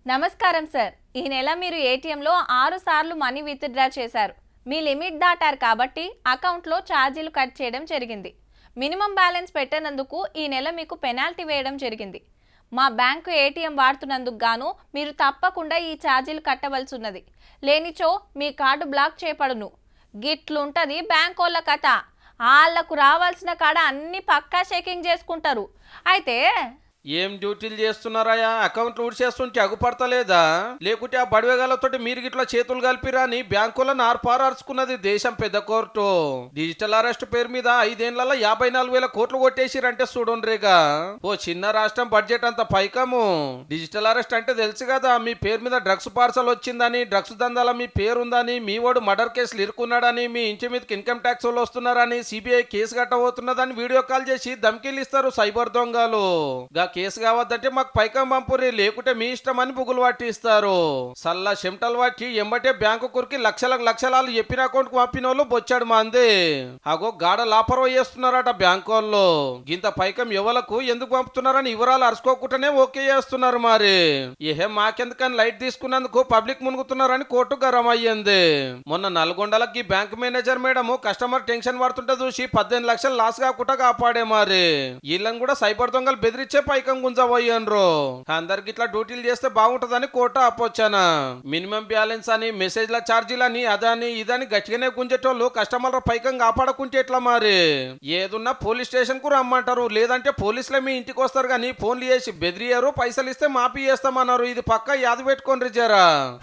నమస్కారం సార్. ఈ నెల మీరు ఏటీఎంలో 6 సార్లు మనీ విత్‌డ్రా చేశారు. మీ లిమిట్ దాటారు కాబట్టి అకౌంట్లో ఛార్జీలు కట్ చేయడం జరిగింది. మినిమం బ్యాలెన్స్ పెట్టనందుకు ఈ నెల మీకు పెనాల్టీ వేయడం జరిగింది. మా బ్యాంకు ఏటీఎం వాడుతున్నందుకు గాను మీరు తప్పకుండా ఈ ఛార్జీలు కట్టవలసినది. లేనిచో మీ కార్డు బ్లాక్ చేయబడును. గిట్లుంటది బ్యాంకోళ్ళ కథ. ఆళ్లకు రావాల్సిన కాడ అన్ని పక్కా చెకింగ్ చేసుకుంటారు. అయితే ఏం డ్యూటీలు చేస్తున్నారాయా? అకౌంట్లు ఊడ్చేస్తుంటే అగుపడతలేదా? లేకుంటే ఆ బడివేగాలతోటి మీరు గిట్లా చేతులు కలిపిరా అని బ్యాంకులను ఆర్పారార్చుకున్నది దేశం పెద్ద కోర్టు. డిజిటల్ అరెస్ట్ పేరు మీద 5 ఏళ్లలో 54,000 కోట్లు కొట్టేసిరంటే చూడండిగా. ఓ చిన్న రాష్ట్రం బడ్జెట్ అంత పైకము. డిజిటల్ అరెస్ట్ అంటే తెలుసు కదా, మీ పేరు మీద డ్రగ్స్ పార్సల్ వచ్చిందని, డ్రగ్స్ దందాల మీ పేరుందని, మీ వాడు మర్డర్ కేసులు ఇరుక్కున్నాడని, మీ ఇంటి మీదకి ఇన్కమ్ ట్యాక్స్ వాళ్ళు వస్తున్నారని, సిబిఐ కేసు కట్టబోతున్నదని వీడియో కాల్ చేసి ధమ్కీలు ఇస్తారు సైబర్ దొంగలు. కేసు కావద్దంటే మాకు పైకం పంపురి, లేకుంటే మీ ఇష్టం అని బుగులు పట్టిస్తారు. సల్లా చెమటలు పట్టి ఎంబటే బ్యాంకు కురికి లక్షలాలు చెప్పిన అకౌంట్ కు పంపిన వాళ్ళు బొచ్చాడు మంది. అగో గాడ లాపరవ చేస్తున్నారట బ్యాంకు వాళ్ళు. గింత పైకం ఎవలకు ఎందుకు పంపుతున్నారని వివరాలు అరుచుకోకుండానే ఓకే చేస్తున్నారు. మరి ఏహే మాకెందుకని లైట్ తీసుకున్నందుకు పబ్లిక్ మునుగుతున్నారని కోర్టు గరం అయ్యింది. మొన్న నల్గొండలకి bank manager madam customer tension పడుతుంటే చూసి 18 లక్షలు లాస్ కాకుండా కాపాడే. మరి వీళ్ళని కూడా సైబర్ దొంగలు బెదిరించే పైకం గుంజబోయ్యండ్రు. అందరికి ఇట్లా డ్యూటీలు చేస్తే బాగుంటదని కోర్టు ఆపొచ్చానా. మినిమం బ్యాలెన్స్ అని, మెసేజ్ల ఛార్జీలని, అదని ఇదని గట్టిగానే గుంజేటోళ్ళు కస్టమర్ల పైకం కాపాడకుంటే ఎట్లా? మరి ఏదున్నా పోలీస్ స్టేషన్ కు రమ్మంటారు, లేదంటే పోలీసులే మీ ఇంటికి వస్తారు కానీ ఫోన్లు చేసి బెదిరియరు, పైసలు ఇస్తే మాఫీ చేస్తామన్నారు. ఇది పక్కా యాద పెట్టుకోండి జరా.